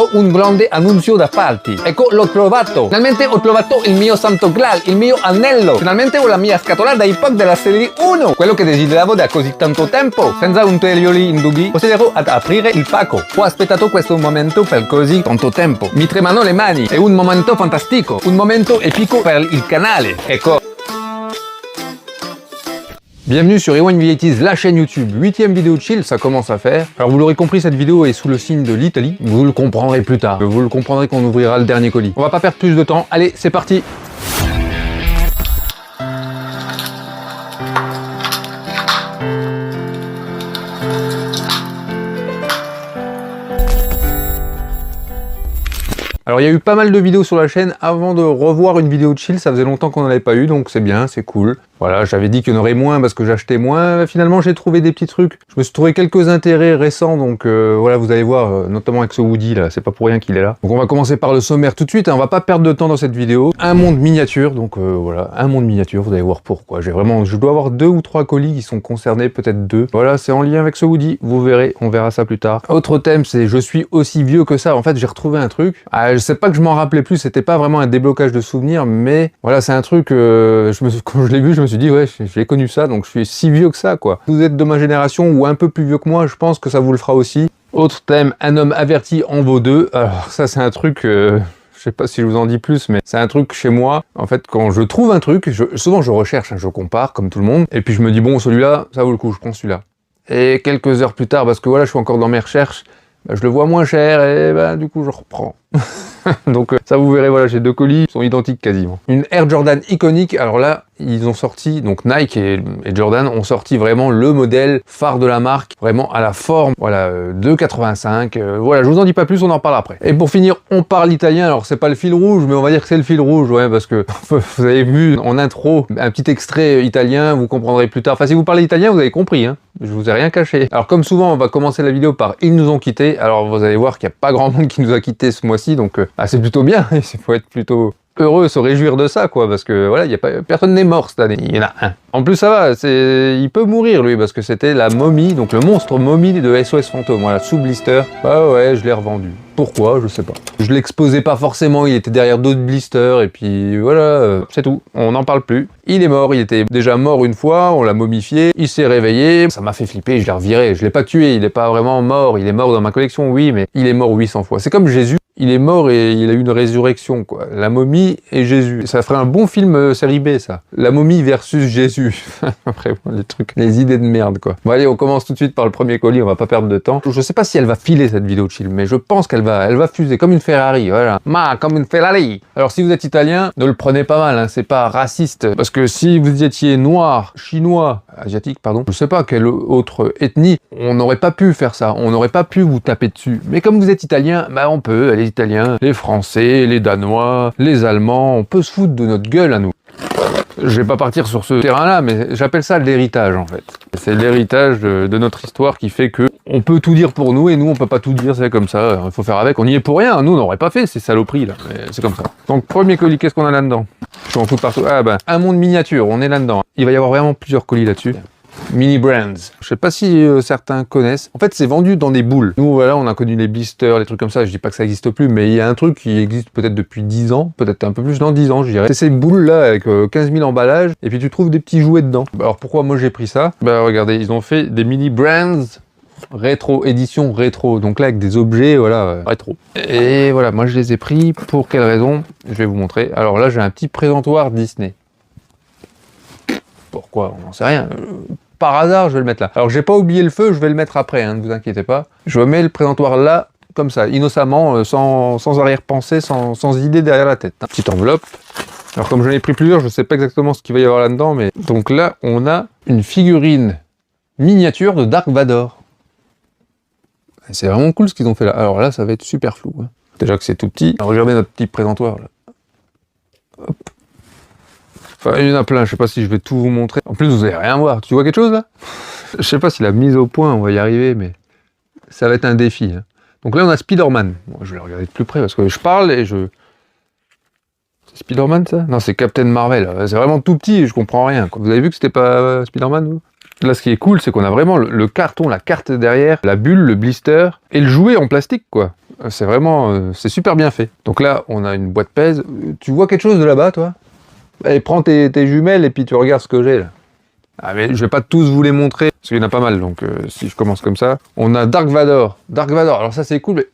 ho un grande annuncio da farti. Ecco, l'ho trovato. Finalmente ho trovato il mio santo graal, il mio anello. Finalmente ho la mia scatola da iPod della serie 1. Quello che desideravo da così tanto tempo. Senza ulteriori indugi, procederò ad aprire il pacco. Ho aspettato questo momento per così tanto tempo. Mi tremano le mani. È un momento fantastico. Un momento epico per il canale. Ecco. Bienvenue sur Rewind V80s, la chaîne YouTube, 8ème vidéo chill, ça commence à faire. Alors vous l'aurez compris, cette vidéo est sous le signe de l'Italie. Vous le comprendrez plus tard. Vous le comprendrez quand on ouvrira le dernier colis. On va pas perdre plus de temps. Allez, c'est parti. Alors il y a eu pas mal de vidéos sur la chaîne avant de revoir une vidéo de chill, ça faisait longtemps qu'on n'en avait pas eu, donc c'est bien, c'est cool. Voilà, j'avais dit qu'il y en aurait moins parce que j'achetais moins, finalement j'ai trouvé des petits trucs. Je me suis trouvé quelques intérêts récents, donc voilà, vous allez voir, notamment avec ce Woody là, c'est pas pour rien qu'il est là. Donc on va commencer par le sommaire tout de suite, hein, on va pas perdre de temps dans cette vidéo. Un monde miniature, donc voilà, un monde miniature, vous allez voir pourquoi. Je dois avoir 2 ou 3 colis qui sont concernés, peut-être 2. Voilà, c'est en lien avec ce Woody, vous verrez, on verra ça plus tard. Autre thème, c'est je suis aussi vieux que ça. En fait, j'ai retrouvé un truc. Je sais pas que je m'en rappelais plus, c'était pas vraiment un déblocage de souvenirs, mais voilà, c'est un truc, quand je l'ai vu, je me suis dit, ouais, j'ai connu ça, donc je suis si vieux que ça, quoi. Vous êtes de ma génération ou un peu plus vieux que moi, je pense que ça vous le fera aussi. Autre thème, un homme averti en vaut 2. Alors ça, c'est un truc, je sais pas si je vous en dis plus, mais c'est un truc chez moi. En fait, quand je trouve un truc, souvent je recherche, hein, je compare, comme tout le monde, et puis je me dis, bon, celui-là, ça vaut le coup, je prends celui-là. Et quelques heures plus tard, parce que voilà, je suis encore dans mes recherches, bah, je le vois moins cher, et bah, du coup, je reprends. Donc ça vous verrez, voilà, j'ai 2 colis, ils sont identiques quasiment. Une Air Jordan iconique, alors là, ils ont sorti, donc Nike et Jordan ont sorti vraiment le modèle phare de la marque, vraiment à la forme, voilà, 2,85, voilà, je vous en dis pas plus, on en parle après. Et pour finir, on parle italien, alors c'est pas le fil rouge, mais on va dire que c'est le fil rouge, ouais, parce que vous avez vu en intro un petit extrait italien, vous comprendrez plus tard, enfin si vous parlez italien, vous avez compris, hein, je vous ai rien caché. Alors comme souvent, on va commencer la vidéo par « Ils nous ont quittés », alors vous allez voir qu'il n'y a pas grand monde qui nous a quittés ce mois-ci, donc c'est plutôt bien, il faut être plutôt heureux, se réjouir de ça, quoi, parce que voilà, personne n'est mort cette année, il y en a un. En plus ça va, il peut mourir lui, parce que c'était la momie, donc le monstre momie de SOS Fantôme, voilà, sous blister. Bah ouais, je l'ai revendu. Pourquoi? Je sais pas. Je l'exposais pas forcément, il était derrière d'autres blisters, et puis voilà, c'est tout, on n'en parle plus. Il est mort, il était déjà mort une fois, on l'a momifié, il s'est réveillé, ça m'a fait flipper, je l'ai reviré, je l'ai pas tué, il est pas vraiment mort, il est mort dans ma collection, oui, mais il est mort 800 fois. C'est comme Jésus. Il est mort et il a eu une résurrection, quoi. La momie et Jésus. Ça ferait un bon film série B, ça. La momie versus Jésus. Après, les trucs, les idées de merde, quoi. Bon, allez, on commence tout de suite par le premier colis, on va pas perdre de temps. Je sais pas si elle va filer, cette vidéo de chill, mais je pense qu'elle va fuser, comme une Ferrari, voilà. Comme une Ferrari. Alors, si vous êtes italien, ne le prenez pas mal, hein, c'est pas raciste. Parce que si vous étiez noir, chinois, asiatique, pardon, je sais pas quelle autre ethnie, on n'aurait pas pu faire ça, on n'aurait pas pu vous taper dessus. Mais comme vous êtes italien, bah on peut, les Italiens, les Français, les Danois, les Allemands, on peut se foutre de notre gueule à nous. Je vais pas partir sur ce terrain-là, mais j'appelle ça l'héritage, en fait. C'est l'héritage de notre histoire qui fait que on peut tout dire pour nous, et nous, on peut pas tout dire, c'est comme ça, il faut faire avec, on y est pour rien, nous, on n'aurait pas fait ces saloperies, là, mais c'est comme ça. Donc, premier colis, qu'est-ce qu'on a là-dedans? Je suis en fous partout. Ah ben, un monde miniature, on est là-dedans. Il va y avoir vraiment plusieurs colis là-dessus. Mini Brands. Je sais pas si certains connaissent. En fait, c'est vendu dans des boules. Nous, voilà, on a connu les blisters, les trucs comme ça. Je dis pas que ça existe plus, mais il y a un truc qui existe peut-être depuis 10 ans, peut-être un peu plus, non, 10 ans, je dirais. C'est ces boules-là avec 15 000 emballages, et puis tu trouves des petits jouets dedans. Alors, pourquoi moi j'ai pris ça? Bah, regardez, ils ont fait des Mini Brands rétro, édition rétro. Donc là, avec des objets, voilà, rétro. Et voilà, moi je les ai pris. Pour quelle raison? Je vais vous montrer. Alors là, j'ai un petit présentoir Disney. Pourquoi? On n'en sait rien. Par hasard, je vais le mettre là. Alors, j'ai pas oublié le feu, je vais le mettre après, hein, ne vous inquiétez pas. Je mets le présentoir là, comme ça, innocemment, sans arrière-pensée, sans idée derrière la tête. Hein. Petite enveloppe. Alors, comme j'en ai pris plusieurs, je sais pas exactement ce qu'il va y avoir là-dedans, mais... Donc là, on a une figurine miniature de Dark Vador. C'est vraiment cool ce qu'ils ont fait là. Alors là, ça va être super flou. Hein. Déjà que c'est tout petit. Alors, regardez notre petit présentoir, là. Hop. Enfin, il y en a plein, je sais pas si je vais tout vous montrer. En plus, vous allez rien voir. Tu vois quelque chose, là? Je sais pas si la mise au point, on va y arriver, mais ça va être un défi. Hein. Donc là, on a Spider-Man. Bon, je vais le regarder de plus près, parce que je parle et je... C'est Spider-Man, ça? Non, c'est Captain Marvel. C'est vraiment tout petit et je comprends rien. Vous avez vu que c'était pas Spider-Man, vous? Là, ce qui est cool, c'est qu'on a vraiment le carton, la carte derrière, la bulle, le blister et le jouet en plastique, quoi. C'est vraiment, c'est super bien fait. Donc là, on a une boîte pèse. Tu vois quelque chose de là-bas, toi? Allez, prends tes jumelles et puis tu regardes ce que j'ai là. Ah mais je vais pas tous vous les montrer, parce qu'il y en a pas mal, donc si je commence comme ça. On a Dark Vador. Dark Vador, alors ça c'est cool, mais...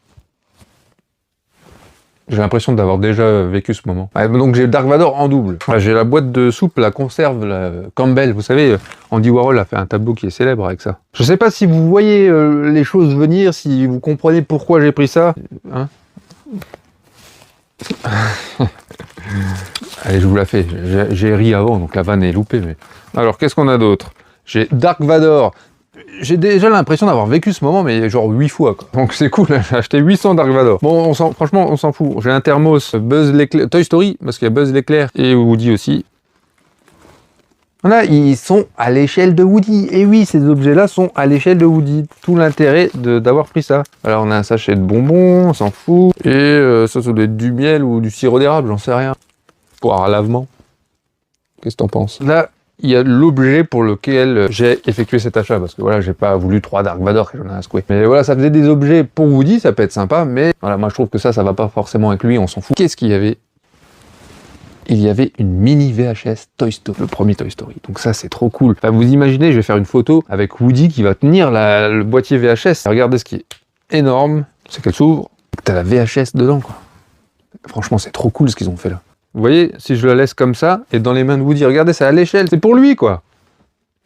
J'ai l'impression d'avoir déjà vécu ce moment. Ah, donc j'ai Dark Vador en double. Ah, j'ai la boîte de soupe, la conserve, la Campbell. Vous savez, Andy Warhol a fait un tableau qui est célèbre avec ça. Je sais pas si vous voyez les choses venir, si vous comprenez pourquoi j'ai pris ça. Hein? Allez, je vous la fais. J'ai ri avant, donc la vanne est loupée. Mais... Alors, qu'est-ce qu'on a d'autre? J'ai Dark Vador. J'ai déjà l'impression d'avoir vécu ce moment, mais genre 8 fois, quoi. Donc c'est cool, j'ai acheté 800 Dark Vador. Bon, franchement, on s'en fout. J'ai un thermos Buzz l'éclair, Toy Story, parce qu'il y a Buzz l'éclair et Woody aussi. Voilà, ils sont à l'échelle de Woody. Et oui, ces objets-là sont à l'échelle de Woody. Tout l'intérêt d'avoir pris ça. Alors on a un sachet de bonbons, on s'en fout. Et ça doit être du miel ou du sirop d'érable, j'en sais rien. Pour un lavement. Qu'est-ce que t'en penses? Là, il y a l'objet pour lequel j'ai effectué cet achat, parce que voilà, j'ai pas voulu 3 Dark Vador, que j'en ai un secoué. Mais voilà, ça faisait des objets pour Woody, ça peut être sympa, mais voilà, moi je trouve que ça va pas forcément avec lui, on s'en fout. Qu'est-ce qu'il y avait? Il y avait une mini VHS Toy Story, le premier Toy Story. Donc ça, c'est trop cool. Enfin, vous imaginez, je vais faire une photo avec Woody qui va tenir le boîtier VHS. Regardez ce qui est énorme, c'est qu'elle s'ouvre, t'as la VHS dedans, quoi. Franchement, c'est trop cool ce qu'ils ont fait là. Vous voyez, si je la laisse comme ça, et dans les mains de Woody, regardez, c'est à l'échelle, c'est pour lui, quoi.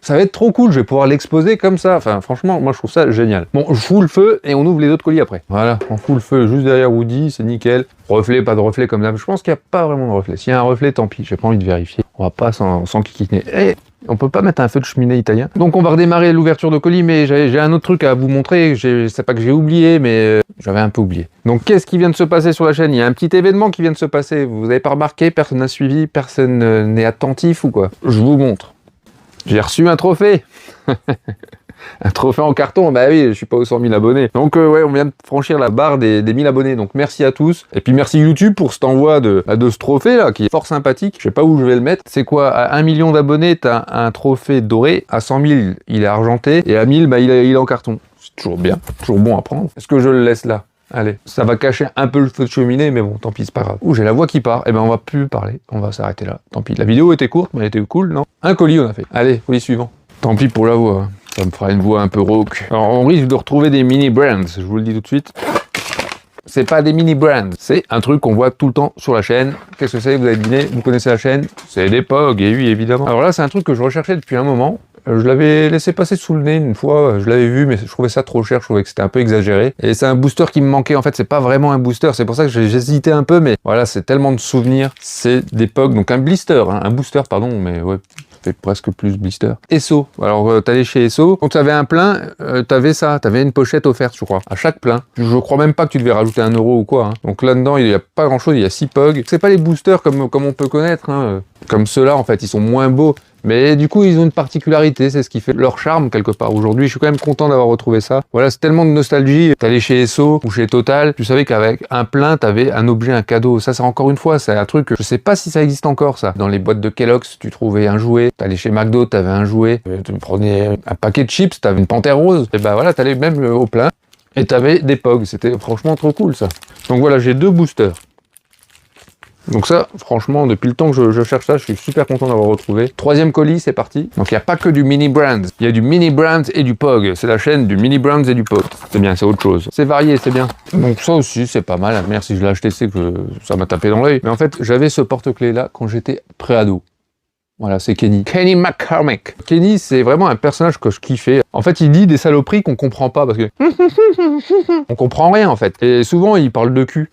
Ça va être trop cool, je vais pouvoir l'exposer comme ça. Enfin, franchement, moi, je trouve ça génial. Bon, je fous le feu, et on ouvre les autres colis après. Voilà, on fout le feu juste derrière Woody, c'est nickel. Reflet, pas de reflet comme ça. Je pense qu'il n'y a pas vraiment de reflet. S'il y a un reflet, tant pis, j'ai pas envie de vérifier. On va pas s'enquiquiner. Et on peut pas mettre un feu de cheminée italien. Donc on va redémarrer l'ouverture de colis, mais j'ai un autre truc à vous montrer. C'est pas que j'ai oublié, mais j'avais un peu oublié. Donc qu'est-ce qui vient de se passer sur la chaîne? Il y a un petit événement qui vient de se passer. Vous avez pas remarqué? Personne n'a suivi? Personne n'est attentif ou quoi? Je vous montre. J'ai reçu un trophée. Un trophée en carton, bah oui, je suis pas aux 100 000 abonnés. Donc ouais, on vient de franchir la barre des 1000 abonnés, donc merci à tous. Et puis merci YouTube pour cet envoi de ce trophée là, qui est fort sympathique. Je sais pas où je vais le mettre. C'est quoi, à 1 million d'abonnés, t'as un trophée doré, à 100 000, il est argenté, et à 1000, bah, il est en carton. C'est toujours bien, toujours bon à prendre. Est-ce que je le laisse là? Allez, ça va cacher un peu le feu de cheminée, mais bon, tant pis, c'est pas grave. Ouh, j'ai la voix qui part. Eh ben, on va plus parler. On va s'arrêter là. Tant pis. La vidéo était courte, mais elle était cool, non? Un colis, on a fait. Allez, colis suivant. Tant pis pour la voix. Ça me fera une voix un peu rauque. Alors, on risque de retrouver des mini brands. Je vous le dis tout de suite. C'est pas des mini brands. C'est un truc qu'on voit tout le temps sur la chaîne. Qu'est-ce que c'est? Vous avez deviné? Vous connaissez la chaîne? C'est des POG. Et oui, évidemment. Alors là, c'est un truc que je recherchais depuis un moment. Je l'avais laissé passer sous le nez une fois, je l'avais vu, mais je trouvais ça trop cher, je trouvais que c'était un peu exagéré. Et c'est un booster qui me manquait, en fait, c'est pas vraiment un booster, c'est pour ça que j'hésitais un peu, mais voilà, c'est tellement de souvenirs, c'est des POG, donc un blister, hein, un booster, pardon, mais ouais, ça fait presque plus blister. Esso, alors t'allais chez Esso, quand t'avais un plein, t'avais ça, t'avais une pochette offerte, je crois, à chaque plein. Je crois même pas que tu devais rajouter 1 euro ou quoi, hein. Donc là-dedans, il y a pas grand-chose, il y a 6 POG. C'est pas les boosters comme on peut connaître, hein. Comme ceux-là, en fait, ils sont moins beaux. Mais du coup, ils ont une particularité, c'est ce qui fait leur charme quelque part. Aujourd'hui, je suis quand même content d'avoir retrouvé ça. Voilà, c'est tellement de nostalgie. T'allais chez Esso ou chez Total, tu savais qu'avec un plein, t'avais un objet, un cadeau. Ça, c'est encore une fois, c'est un truc, je sais pas si ça existe encore, ça. Dans les boîtes de Kellogg's, tu trouvais un jouet. T'allais chez McDo, t'avais un jouet. Tu prenais un paquet de chips, t'avais une panthère rose. Et ben voilà, t'allais même au plein. Et t'avais des POG. C'était franchement trop cool, ça. Donc voilà, j'ai 2 boosters. Donc ça, franchement, depuis le temps que je cherche ça, je suis super content d'avoir retrouvé. 3e colis, c'est parti. Donc il n'y a pas que du mini brands, il y a du mini brands et du POG. C'est la chaîne du mini brands et du POG. C'est bien, c'est autre chose. C'est varié, c'est bien. Donc ça aussi, c'est pas mal. Merde, si je l'ai acheté, c'est que ça m'a tapé dans l'œil. Mais en fait, j'avais ce porte-clés là quand j'étais pré-ado. Voilà, c'est Kenny. Kenny McCormick. Kenny, c'est vraiment un personnage que je kiffais. En fait, il dit des saloperies qu'on comprend pas parce que... on comprend rien, en fait. Et souvent, il parle de cul.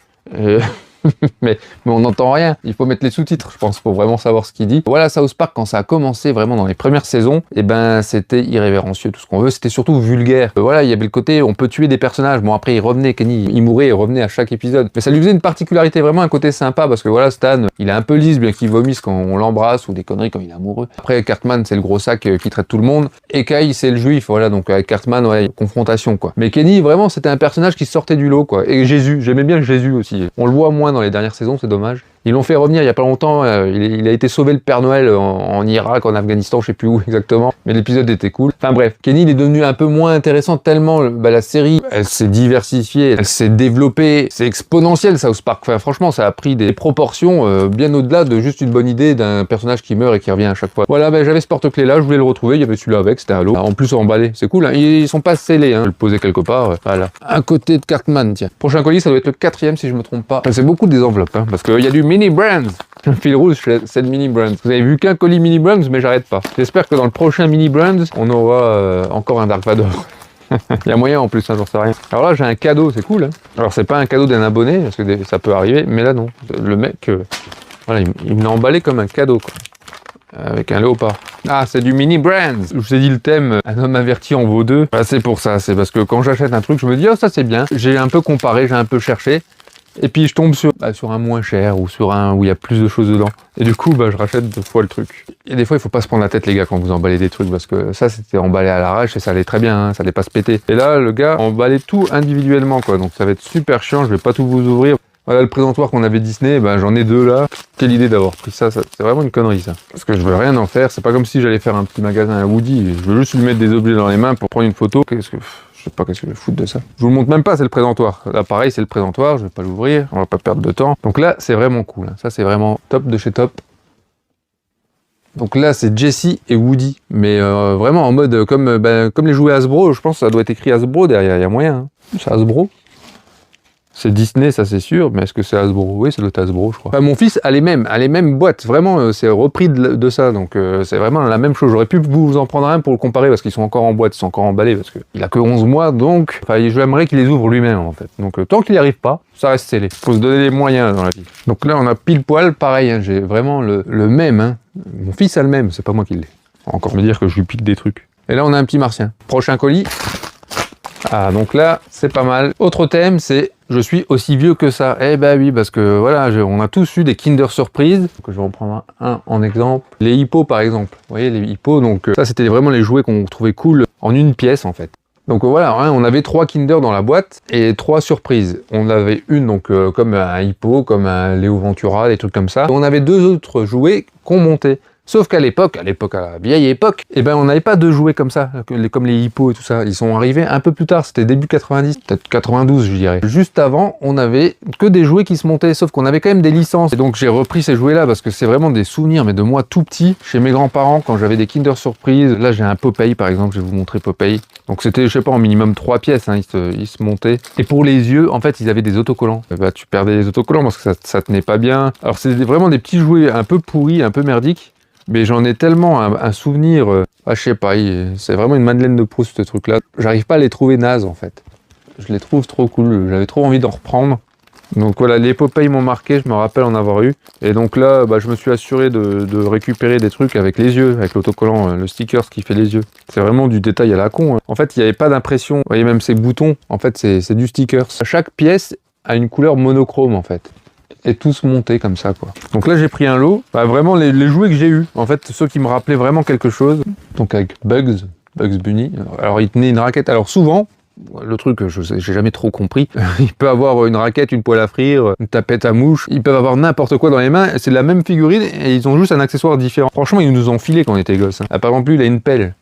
mais on n'entend rien. Il faut mettre les sous-titres, je pense, pour vraiment savoir ce qu'il dit. Voilà, South Park, quand ça a commencé vraiment dans les premières saisons, et ben c'était irrévérencieux, tout ce qu'on veut. C'était surtout vulgaire. Voilà, il y avait le côté, on peut tuer des personnages. Bon, après, il revenait, Kenny, il mourait et revenait à chaque épisode. Mais ça lui faisait une particularité, vraiment un côté sympa, parce que voilà, Stan, il est un peu lisse, bien qu'il vomisse quand on l'embrasse, ou des conneries quand il est amoureux. Après, Cartman, c'est le gros sac qui traite tout le monde. Et Kai, c'est le juif, voilà, donc avec Cartman, ouais, confrontation, quoi. Mais Kenny, vraiment, c'était un personnage qui sortait du lot, quoi. Et Jésus, j'aimais bien Jésus aussi. On le voit moins dans les dernières saisons, c'est dommage. Ils l'ont fait revenir il y a pas longtemps, il a été sauvé le Père Noël en Irak, en Afghanistan, je sais plus où exactement, mais l'épisode était cool. Enfin bref, Kenny il est devenu un peu moins intéressant tellement la série, elle s'est diversifiée, elle s'est développée, c'est exponentiel South Park. Enfin franchement, ça a pris des proportions bien au-delà de juste une bonne idée d'un personnage qui meurt et qui revient à chaque fois. Voilà, j'avais ce porte-clés là, je voulais le retrouver, il y avait celui-là avec, c'était un lot. En plus emballé, c'est cool, hein. Ils sont pas scellés, hein. Je vais le poser quelque part, voilà. Un côté de Cartman, tiens. Prochain colis, ça doit être le 4e si je me trompe pas. C'est beaucoup des enveloppes, hein, parce qu'il y a du Mini Brands. Le fil rouge, c'est le Mini Brands. Vous avez vu qu'un colis Mini Brands, mais j'arrête pas. J'espère que dans le prochain Mini Brands, on aura encore un Dark Vador. Il y a moyen en plus, hein, j'en sais rien. Alors là, j'ai un cadeau, c'est cool, hein. Alors c'est pas un cadeau d'un abonné, parce que ça peut arriver, mais là non. Le mec, voilà, il me l'a emballé comme un cadeau, quoi. Avec un léopard. Ah, c'est du Mini Brands. Je vous ai dit le thème, un homme averti en vaut deux. Bah, c'est pour ça, c'est parce que quand j'achète un truc, je me dis, oh ça c'est bien. J'ai un peu comparé, j'ai un peu cherché. Et puis je tombe sur un moins cher ou sur un où il y a plus de choses dedans. Et du coup, je rachète 2 fois le truc. Et des fois, il faut pas se prendre la tête, les gars, quand vous emballez des trucs, parce que ça, c'était emballé à l'arrache et ça allait très bien, hein, ça allait pas se péter. Et là, le gars emballait tout individuellement, quoi. Donc ça va être super chiant, je vais pas tout vous ouvrir. Voilà le présentoir qu'on avait Disney, j'en ai 2 là. Quelle idée d'avoir pris ça, c'est vraiment une connerie ça. Parce que je veux rien en faire, c'est pas comme si j'allais faire un petit magasin à Woody, je veux juste lui mettre des objets dans les mains pour prendre une photo. Je sais pas qu'est-ce que je vais foutre de ça. Je vous le montre même pas, c'est le présentoir. Là pareil, c'est le présentoir, je vais pas l'ouvrir, on va pas perdre de temps. Donc là, c'est vraiment cool, hein. Ça c'est vraiment top de chez top. Donc là, c'est Jessie et Woody, mais vraiment en mode comme les jouets Hasbro, je pense que ça doit être écrit Hasbro derrière, il y a moyen, hein. C'est Hasbro. C'est Disney, ça c'est sûr, mais est-ce que c'est Hasbro? Oui, c'est le Hasbro, je crois. Enfin, mon fils a les mêmes boîtes, vraiment, c'est repris de ça, donc c'est vraiment la même chose. J'aurais pu vous en prendre un pour le comparer, parce qu'ils sont encore en boîte, ils sont encore emballés, parce qu'il a que 11 mois, donc j'aimerais qu'il les ouvre lui-même, en fait. Donc tant qu'il n'y arrive pas, ça reste scellé. Faut se donner les moyens dans la vie. Donc là, on a pile poil, pareil, hein, j'ai vraiment le même, hein. Mon fils a le même, c'est pas moi qui l'ai. Encore me dire que je lui pique des trucs. Et là, on a un petit martien. Prochain colis. Ah, donc là, c'est pas mal. Autre thème, c'est je suis aussi vieux que ça. Eh ben oui, parce que voilà, on a tous eu des Kinder Surprise. Donc, je vais en prendre un en exemple. Les hippos, par exemple. Vous voyez, les hippos, donc ça, c'était vraiment les jouets qu'on trouvait cool en une pièce, en fait. Donc voilà, hein, on avait 3 Kinder dans la boîte et 3 surprises. On avait une, donc comme un hippo, comme un Léo Ventura, des trucs comme ça. On avait 2 autres jouets qu'on montait. Sauf qu'à l'époque, à la vieille époque, on n'avait pas de jouets comme ça, comme les hippos et tout ça. Ils sont arrivés un peu plus tard, c'était début 90, peut-être 92 je dirais. Juste avant, on avait que des jouets qui se montaient, sauf qu'on avait quand même des licences. Et donc j'ai repris ces jouets-là parce que c'est vraiment des souvenirs, mais de moi tout petit, chez mes grands-parents, quand j'avais des Kinder Surprise. Là j'ai un Popeye par exemple, je vais vous montrer Popeye. Donc c'était, je sais pas, en minimum 3 pièces, hein, ils se montaient. Et pour les yeux, en fait, ils avaient des autocollants. Tu perdais les autocollants parce que ça tenait pas bien. Alors c'est vraiment des petits jouets un peu pourris, un peu merdiques. Mais j'en ai tellement un souvenir, je sais pas, c'est vraiment une Madeleine de Proust ce truc-là. J'arrive pas à les trouver nazes en fait. Je les trouve trop cool, j'avais trop envie d'en reprendre. Donc voilà, les Popeye m'ont marqué, je me rappelle en avoir eu. Et donc là, je me suis assuré de récupérer des trucs avec les yeux, avec l'autocollant, le sticker qui fait les yeux. C'est vraiment du détail à la con, hein. En fait, il n'y avait pas d'impression. Vous voyez, même ces boutons, en fait, c'est du sticker. Chaque pièce a une couleur monochrome en fait. Et tous montés comme ça, quoi. Donc là j'ai pris un lot, vraiment les jouets que j'ai eu, en fait ceux qui me rappelaient vraiment quelque chose. Donc avec Bugs Bunny, alors il tenait une raquette, alors souvent, le truc j'ai jamais trop compris, il peut avoir une raquette, une poêle à frire, une tapette à mouche, ils peuvent avoir n'importe quoi dans les mains, c'est la même figurine et ils ont juste un accessoire différent. Franchement ils nous ont filé quand on était gosses, hein. Ah, par exemple lui il a une pelle.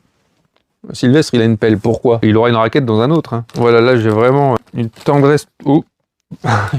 Sylvestre il a une pelle, pourquoi? Il aura une raquette dans un autre, hein. Voilà, là j'ai vraiment une tendresse... Oh,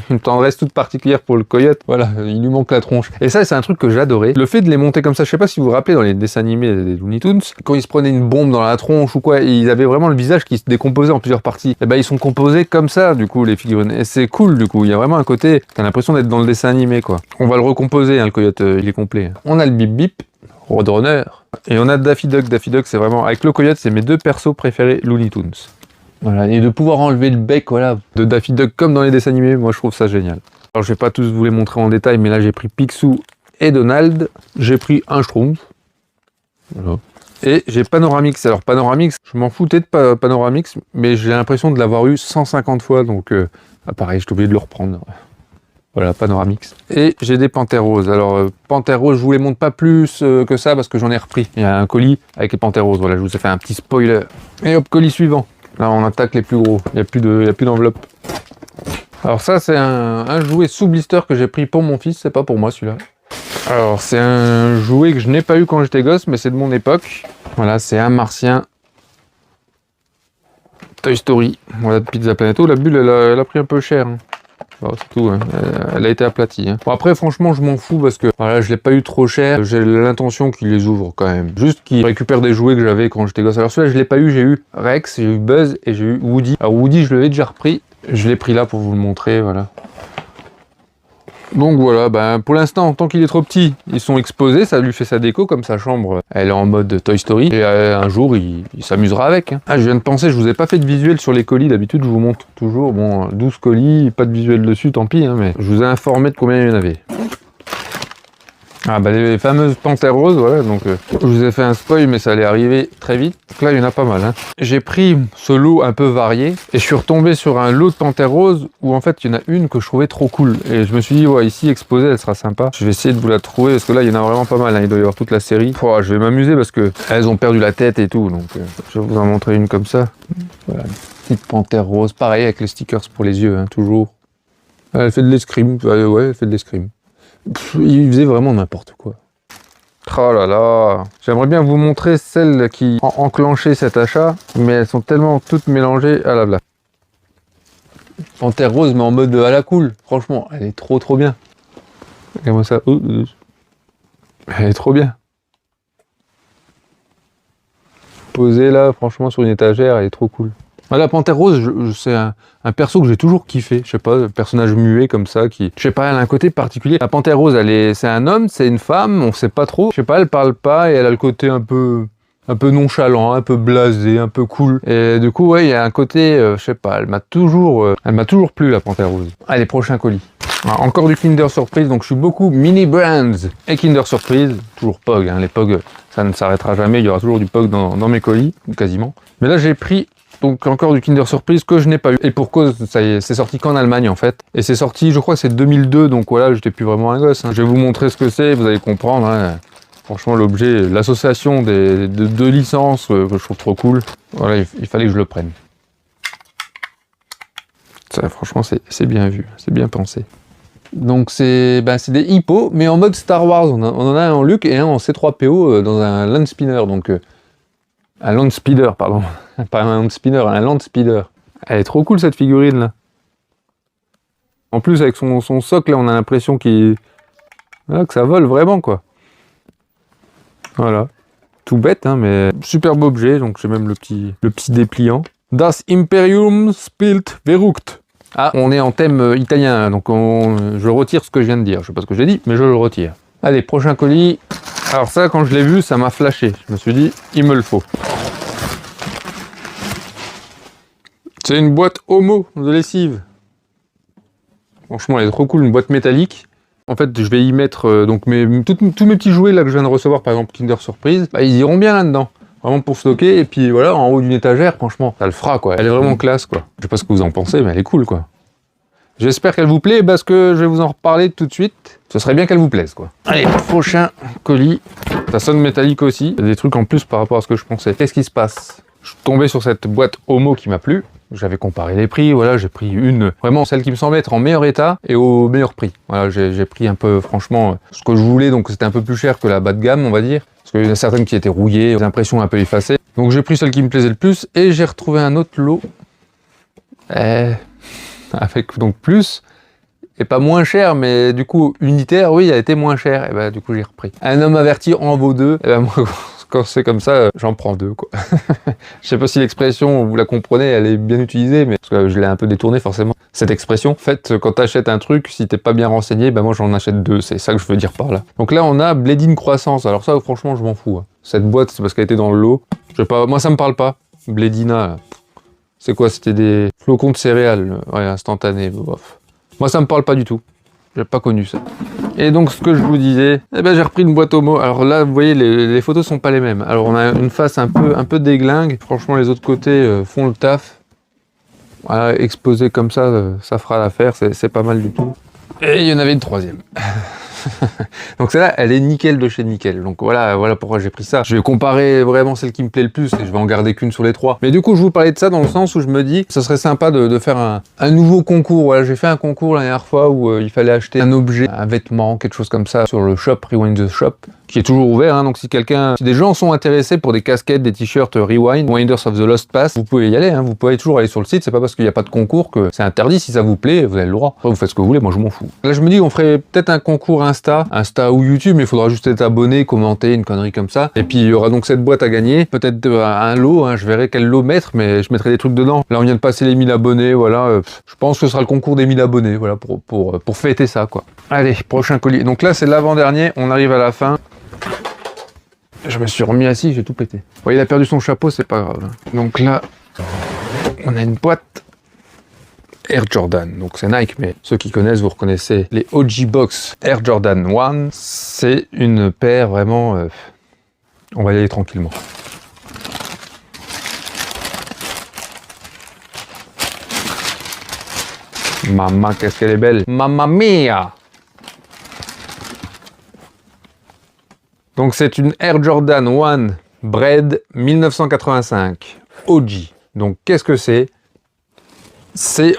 une tendresse toute particulière pour le coyote, voilà, il lui manque la tronche. Et ça, c'est un truc que j'adorais. Le fait de les monter comme ça, je sais pas si vous vous rappelez dans les dessins animés des Looney Tunes, quand ils se prenaient une bombe dans la tronche ou quoi, ils avaient vraiment le visage qui se décomposait en plusieurs parties. Et ils sont composés comme ça, du coup, les figurines. Et c'est cool, du coup, il y a vraiment un côté, t'as l'impression d'être dans le dessin animé, quoi. On va le recomposer, hein, le coyote, il est complet. On a le Bip Bip, Roadrunner, et on a Daffy Duck. Daffy Duck, c'est vraiment, avec le coyote, c'est mes 2 persos préférés Looney Tunes. Voilà, et de pouvoir enlever le bec, voilà, de Daffy Duck comme dans les dessins animés, moi je trouve ça génial. Alors je vais pas tous vous les montrer en détail, mais là j'ai pris Picsou et Donald, j'ai pris un Schtroumpf, voilà. Et j'ai Panoramix. Alors Panoramix, je m'en foutais de Panoramix, mais j'ai l'impression de l'avoir eu 150 fois, donc pareil, j'ai oublié de le reprendre. Voilà, Panoramix. Et j'ai des Panthères roses. Alors, Panthères roses, je vous les montre pas plus que ça, parce que j'en ai repris. Il y a un colis avec les Panthères roses, voilà, je vous ai fait un petit spoiler. Et hop, colis suivant. Là, on attaque les plus gros. Il n'y a plus d'enveloppe. Alors ça, c'est un jouet sous blister que j'ai pris pour mon fils, c'est pas pour moi celui-là. Alors c'est un jouet que je n'ai pas eu quand j'étais gosse, mais c'est de mon époque. Voilà, c'est un martien Toy Story. Voilà, de Pizza Planet. Oh, la bulle, elle a pris un peu cher. Hein. Bon, c'est tout, hein. Elle a été aplatie. Hein. Bon, après, franchement, je m'en fous parce que voilà, je l'ai pas eu trop cher. J'ai l'intention qu'il les ouvre quand même. Juste qu'il récupère des jouets que j'avais quand j'étais gosse. Alors celui-là, je l'ai pas eu. J'ai eu Rex, j'ai eu Buzz et j'ai eu Woody. Alors Woody, je l'avais déjà repris. Je l'ai pris là pour vous le montrer, voilà. Donc voilà, ben, pour l'instant, tant qu'il est trop petit, ils sont exposés, ça lui fait sa déco, comme sa chambre, elle est en mode Toy Story, et un jour, il s'amusera avec. Hein. Ah, je viens de penser, je vous ai pas fait de visuel sur les colis, d'habitude, je vous montre toujours, bon, 12 colis, pas de visuel dessus, tant pis, hein, mais je vous ai informé de combien il y en avait. Ah bah les fameuses panthères roses, voilà, donc je vous ai fait un spoil, mais ça allait arriver très vite. Donc là, il y en a pas mal. Hein. J'ai pris ce lot un peu varié, et je suis retombé sur un lot de panthères roses, où en fait, il y en a une que je trouvais trop cool. Et je me suis dit, ouais, ici, exposée, elle sera sympa. Je vais essayer de vous la trouver, parce que là, il y en a vraiment pas mal. Hein. Il doit y avoir toute la série. Oh, je vais m'amuser, parce que elles ont perdu la tête et tout, donc je vais vous en montrer une comme ça. Voilà, une petite panthère rose, pareil, avec les stickers pour les yeux, hein, toujours. Elle fait de l'escrime, ouais, elle fait de l'escrime. Il faisait vraiment n'importe quoi. Oh là là. J'aimerais bien vous montrer celles qui ont enclenché cet achat, mais elles sont tellement toutes mélangées à la blague. Panthère rose, mais en mode à la cool. Franchement, elle est trop bien. Regardez-moi ça. Elle est trop bien. Posée là, franchement, sur une étagère, elle est trop cool. La panthère rose, c'est un perso que j'ai toujours kiffé. Je sais pas, un personnage muet comme ça qui, je sais pas, elle a un côté particulier. La panthère rose, c'est un homme, c'est une femme, on sait pas trop. Je sais pas, elle parle pas et elle a le côté un peu nonchalant, un peu blasé, un peu cool. Et du coup, ouais, il y a un côté, je sais pas, elle m'a toujours plu la panthère rose. Allez, prochain colis. Alors, encore du Kinder Surprise, donc je suis beaucoup Mini Brands et Kinder Surprise. Toujours Pog, hein, les Pog, ça ne s'arrêtera jamais. Il y aura toujours du Pog dans mes colis, quasiment. Mais là, j'ai pris donc encore du Kinder Surprise que je n'ai pas eu. Et pour cause, ça y est, c'est sorti qu'en Allemagne en fait. Et c'est sorti, je crois que c'est 2002, donc voilà, j'étais plus vraiment un gosse. Hein. Je vais vous montrer ce que c'est, vous allez comprendre. Hein. Franchement, l'objet, l'association de deux licences que je trouve trop cool. Voilà, il fallait que je le prenne. Ça, franchement, c'est bien vu, c'est bien pensé. Donc c'est des hippos, mais en mode Star Wars. On en a un en Luke et un en C3PO dans un Land Spinner, donc... un Land Speeder, pardon. Pas un Land Spinner, un Land Speeder. Elle est trop cool cette figurine là. En plus avec son socle là, on a l'impression que ça vole vraiment quoi. Voilà. Tout bête hein, mais superbe objet, donc j'ai même le petit dépliant. Das Imperium spielt verrückt. Ah, on est en thème italien, donc je retire ce que je viens de dire. Je sais pas ce que j'ai dit, mais je le retire. Allez, prochain colis. Alors ça, quand je l'ai vu, ça m'a flashé. Je me suis dit, il me le faut. C'est une boîte Homo de lessive. Franchement, elle est trop cool, une boîte métallique. En fait, je vais y mettre donc tous mes petits jouets là que je viens de recevoir, par exemple Kinder Surprise, ils iront bien là-dedans. Vraiment pour stocker, et puis voilà, en haut d'une étagère, franchement, ça le fera quoi. Elle est vraiment classe quoi. Je sais pas ce que vous en pensez, mais elle est cool quoi. J'espère qu'elle vous plaît, parce que je vais vous en reparler tout de suite. Ce serait bien qu'elle vous plaise, quoi. Allez, prochain colis. Ça sonne métallique aussi. Il y a des trucs en plus par rapport à ce que je pensais. Qu'est-ce qui se passe? Je suis tombé sur cette boîte Homo qui m'a plu. J'avais comparé les prix, voilà, j'ai pris une, vraiment celle qui me semblait être en meilleur état et au meilleur prix. Voilà, j'ai pris un peu, franchement, ce que je voulais, donc c'était un peu plus cher que la bas de gamme, on va dire. Parce qu'il y en a certaines qui étaient rouillées, des impressions un peu effacées. Donc j'ai pris celle qui me plaisait le plus et j'ai retrouvé un autre lot. Avec donc plus, et pas moins cher, mais du coup, unitaire, oui, a été moins cher. Et bah, du coup, j'ai repris. Un homme averti en vaut deux. Et bah, moi, quand c'est comme ça, j'en prends deux, quoi. Je sais pas si l'expression, vous la comprenez, elle est bien utilisée, mais parce que je l'ai un peu détournée, forcément. Cette expression, en fait, quand t'achètes un truc, si t'es pas bien renseigné, bah, moi, j'en achète deux. C'est ça que je veux dire par là. Donc là, on a Blade in Croissance. Alors ça, franchement, je m'en fous. Hein. Cette boîte, c'est parce qu'elle était dans le lot. Je sais pas, moi, ça me parle pas. Bladina, c'est quoi? C'était des flocons de céréales, ouais, instantanés. Bof. Moi, ça me parle pas du tout. J'ai pas connu ça. Et donc, ce que je vous disais, eh ben, j'ai repris une boîte Homo. Alors là, vous voyez, les photos sont pas les mêmes. Alors, on a une face un peu déglingue. Franchement, les autres côtés font le taf. Voilà, exposé comme ça, ça fera l'affaire. C'est pas mal du tout. Et il y en avait une troisième. Donc celle-là, elle est nickel de chez nickel. Donc voilà pourquoi j'ai pris ça. Je vais comparer vraiment celle qui me plaît le plus et je vais en garder qu'une sur les 3. Mais du coup, je vous parlais de ça dans le sens où je me dis, ça serait sympa de faire un nouveau concours. Voilà, j'ai fait un concours la dernière fois où il fallait acheter un objet, un vêtement, quelque chose comme ça sur le shop Rewind the Shop, qui est toujours ouvert. Hein, donc si des gens sont intéressés pour des casquettes, des t-shirts Rewind, Winders of the Lost Pass, vous pouvez y aller. Hein, vous pouvez toujours aller sur le site. C'est pas parce qu'il n'y a pas de concours que c'est interdit. Si ça vous plaît, vous avez le droit. Après, vous faites ce que vous voulez. Moi, je m'en fous. Là, je me dis, on ferait peut-être un concours Insta ou YouTube, mais il faudra juste être abonné, commenter, une connerie comme ça. Et puis il y aura donc cette boîte à gagner. Peut-être un lot. Hein, je verrai quel lot mettre, mais je mettrai des trucs dedans. Là, on vient de passer les 1000 abonnés. Voilà. Je pense que ce sera le concours des 1000 abonnés. Voilà pour fêter ça, quoi. Allez, prochain colis. Donc là, c'est l'avant-dernier. On arrive à la fin. Je me suis remis assis, j'ai tout pété. Bon, il a perdu son chapeau, c'est pas grave. Donc là, on a une boîte Air Jordan. Donc c'est Nike, mais ceux qui connaissent, vous reconnaissez les OG Box Air Jordan 1. C'est une paire vraiment... on va y aller tranquillement. Maman, qu'est-ce qu'elle est belle. Mamma mia! Donc c'est une Air Jordan 1 Bread 1985 OG. Donc qu'est-ce que c'est?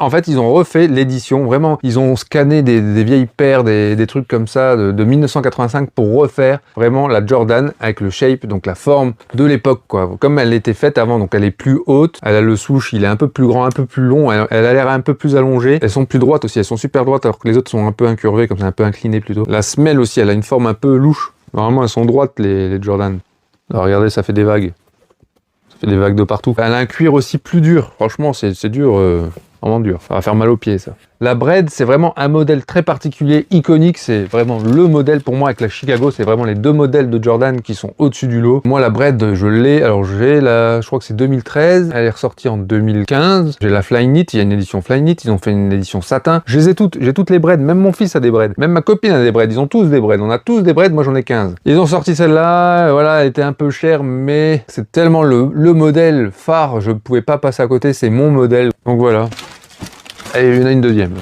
En fait, ils ont refait l'édition, vraiment, ils ont scanné des vieilles paires, des trucs comme ça de 1985 pour refaire vraiment la Jordan avec le shape, donc la forme de l'époque, quoi. Comme elle était faite avant, donc elle est plus haute, elle a le souche, il est un peu plus grand, un peu plus long, elle a l'air un peu plus allongée, elles sont plus droites aussi, elles sont super droites alors que les autres sont un peu incurvées, comme ça, un peu inclinées plutôt. La semelle aussi, elle a une forme un peu louche. Normalement, elles sont droites, les Jordan. Alors regardez, ça fait des vagues. Ça fait des vagues de partout. Elle a un cuir aussi plus dur. Franchement, c'est dur. Vraiment dur. Ça va faire mal aux pieds, ça. La Bread, c'est vraiment un modèle très particulier, iconique. C'est vraiment le modèle pour moi avec la Chicago. C'est vraiment les deux modèles de Jordan qui sont au-dessus du lot. Moi, la Bread, je l'ai. Alors, je crois que c'est 2013. Elle est ressortie en 2015. J'ai la Flyknit. Il y a une édition Flyknit. Ils ont fait une édition satin. Je les ai toutes. J'ai toutes les Bread. Même mon fils a des Bread. Même ma copine a des Bread. Ils ont tous des Bread. On a tous des Bread. Moi, j'en ai 15. Ils ont sorti celle-là. Voilà, elle était un peu chère, mais c'est tellement le modèle phare. Je ne pouvais pas passer à côté. C'est mon modèle. Donc voilà. Et il y en a une deuxième.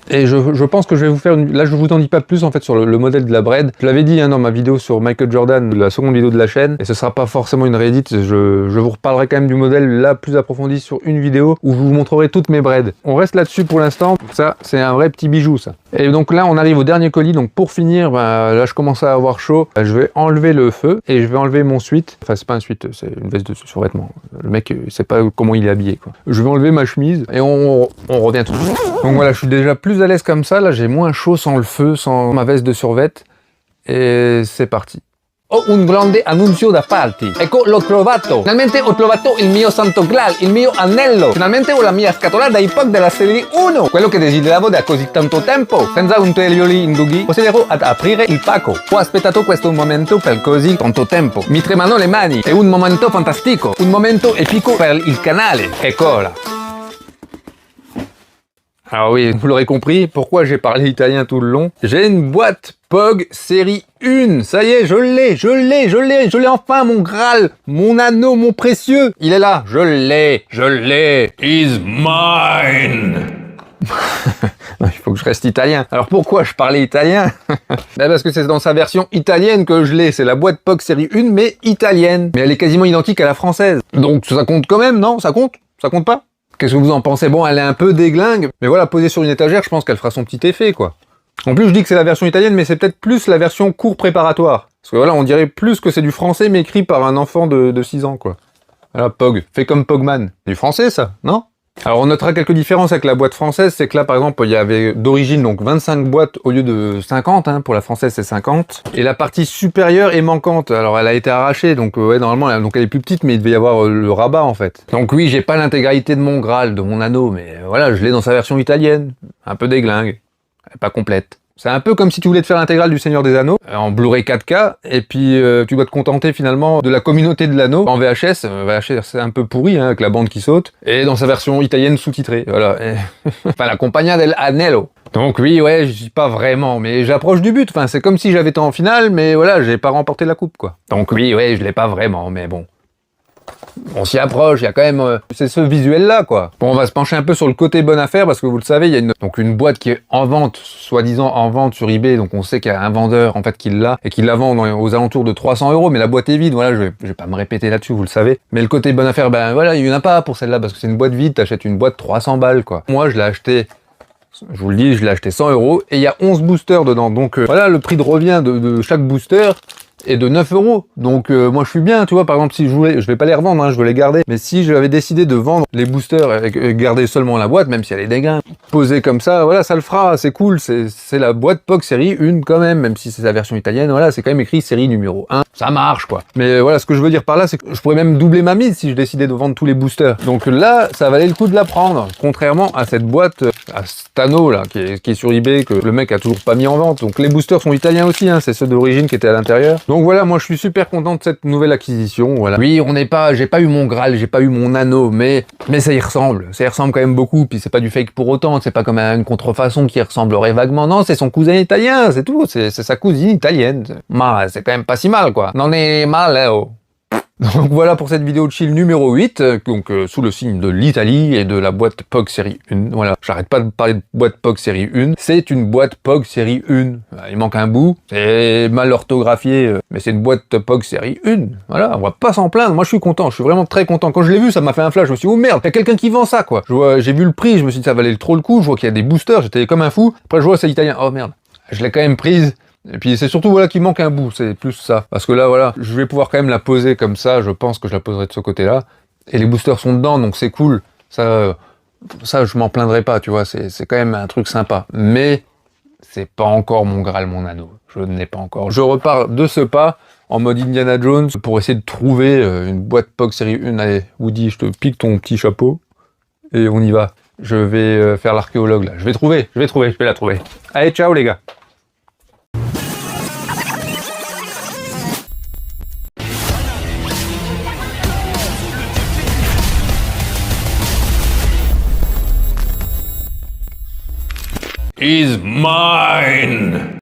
Et je pense que je vais vous faire là je vous en dis pas plus en fait sur le modèle de la Bread. Je l'avais dit hein, dans ma vidéo sur Michael Jordan, la seconde vidéo de la chaîne, et ce sera pas forcément une réédite, je vous reparlerai quand même du modèle là plus approfondi sur une vidéo où je vous montrerai toutes mes Bread. On reste là-dessus pour l'instant, ça c'est un vrai petit bijou ça. Et donc là on arrive au dernier colis, donc pour finir, là je commence à avoir chaud, je vais enlever le feu et je vais enlever mon sweat, enfin c'est pas un sweat, c'est une veste de survêtement, le mec il sait pas comment il est habillé quoi. Je vais enlever ma chemise et on revient tout de suite. Donc voilà, je suis déjà plus à l'aise comme ça, là j'ai moins chaud sans le feu, sans ma veste de survêt, et c'est parti. Ho un grande annuncio da farti. Ecco, l'ho trovato. Finalmente ho trovato il mio santo graal, il mio anello. Finalmente ho la mia scatola da Epoch della serie 1. Quello che desideravo da così tanto tempo. Senza ulteriori indughi, procederò ad aprire il pacco. Ho aspettato questo momento per così tanto tempo. Mi tremano le mani. È un momento fantastico. Un momento epico per il canale. Eccola. Alors oui, vous l'aurez compris, pourquoi j'ai parlé italien tout le long. J'ai une boîte POG série 1. Ça y est, je l'ai enfin, mon Graal, mon anneau, mon précieux. Il est là, je l'ai. Is mine. Il faut que je reste italien. Alors pourquoi je parlais italien? Parce que c'est dans sa version italienne que je l'ai. C'est la boîte POG série 1, mais italienne. Mais elle est quasiment identique à la française. Donc ça compte quand même, non? Ça compte? Ça compte pas? Qu'est-ce que vous en pensez? Bon, elle est un peu déglingue, mais voilà, posée sur une étagère, je pense qu'elle fera son petit effet, quoi. En plus, je dis que c'est la version italienne, mais c'est peut-être plus la version cours préparatoire. Parce que voilà, on dirait plus que c'est du français, mais écrit par un enfant de 6 ans, quoi. Voilà, POG, fait comme Pogman. Du français, ça, non? Alors, on notera quelques différences avec la boîte française, c'est que là, par exemple, il y avait d'origine donc 25 boîtes au lieu de 50, hein, pour la française, c'est 50. Et la partie supérieure est manquante. Alors, elle a été arrachée, donc ouais, normalement, donc elle est plus petite, mais il devait y avoir le rabat, en fait. Donc oui, j'ai pas l'intégralité de mon Graal, de mon anneau, mais voilà, je l'ai dans sa version italienne. Un peu déglingue. Elle est pas complète. C'est un peu comme si tu voulais te faire l'intégrale du Seigneur des Anneaux en Blu-ray 4K et puis tu dois te contenter finalement de la communauté de l'anneau en VHS. VHS c'est un peu pourri hein, avec la bande qui saute et dans sa version italienne sous-titrée. Voilà. Enfin la Compagnia dell'Anello. Donc oui ouais, je suis pas vraiment, mais j'approche du but. Enfin c'est comme si j'avais été en finale, mais voilà j'ai pas remporté la coupe quoi. Donc oui ouais, je l'ai pas vraiment, mais bon. On s'y approche, il y a quand même... c'est ce visuel-là, quoi. Bon, on va se pencher un peu sur le côté bonne affaire, parce que vous le savez, il y a une boîte qui est en vente, soi-disant en vente sur eBay, donc on sait qu'il y a un vendeur, en fait, qui l'a, et qui la vend aux alentours de 300 €, mais la boîte est vide, voilà, je vais pas me répéter là-dessus, vous le savez. Mais le côté bonne affaire, ben voilà, il y en a pas pour celle-là, parce que c'est une boîte vide, t'achètes une boîte 300 balles, quoi. Moi, je l'ai acheté... Je vous le dis, je l'ai acheté 100 € et il y a 11 boosters dedans. Donc voilà, le prix de revient de chaque booster est de 9 €. Donc moi je suis bien, tu vois, par exemple si je vais pas les revendre, hein, je veux les garder. Mais si j'avais décidé de vendre les boosters et garder seulement la boîte, même si elle est dégueu, posée comme ça, voilà, ça le fera, c'est cool. C'est la boîte POG série 1 quand même si c'est sa version italienne, voilà, c'est quand même écrit série numéro 1. Ça marche quoi. Mais voilà, ce que je veux dire par là, c'est que je pourrais même doubler ma mise si je décidais de vendre tous les boosters. Donc là, ça valait le coup de la prendre. Contrairement à cette boîte, à cet anneau là, qui est sur eBay, que le mec a toujours pas mis en vente. Donc les boosters sont italiens aussi, hein, c'est ceux d'origine qui étaient à l'intérieur. Donc voilà, moi je suis super content de cette nouvelle acquisition, voilà. Oui, j'ai pas eu mon Graal, j'ai pas eu mon anneau, mais ça y ressemble quand même beaucoup, puis c'est pas du fake pour autant, c'est pas comme une contrefaçon qui ressemblerait vaguement, non, c'est son cousin italien, c'est tout, c'est sa cousine italienne. C'est quand même pas si mal, quoi. Non, est mal, hein, oh. Donc voilà pour cette vidéo de chill numéro 8, donc sous le signe de l'Italie et de la boîte POG série 1. Voilà, j'arrête pas de parler de boîte POG série 1. C'est une boîte POG série 1. Il manque un bout, c'est mal orthographié, mais c'est une boîte POG série 1. Voilà, on va pas s'en plaindre. Moi je suis content, je suis vraiment très content. Quand je l'ai vu, ça m'a fait un flash, je me suis dit, oh merde, il y a quelqu'un qui vend ça, quoi. J'ai vu le prix, je me suis dit, ça valait trop le coup, je vois qu'il y a des boosters, j'étais comme un fou. Après je vois c'est italien, oh merde, je l'ai quand même prise. Et puis c'est surtout voilà qu'il manque un bout, c'est plus ça. Parce que là voilà, je vais pouvoir quand même la poser comme ça, je pense que je la poserai de ce côté-là. Et les boosters sont dedans, donc c'est cool. Ça je m'en plaindrai pas, tu vois, c'est quand même un truc sympa. Mais c'est pas encore mon Graal, mon anneau. Je ne l'ai pas encore. Je repars de ce pas en mode Indiana Jones pour essayer de trouver une boîte POG série 1. Allez, Woody, je te pique ton petit chapeau. Et on y va. Je vais faire l'archéologue là. Je vais la trouver. Allez, ciao les gars. Is mine.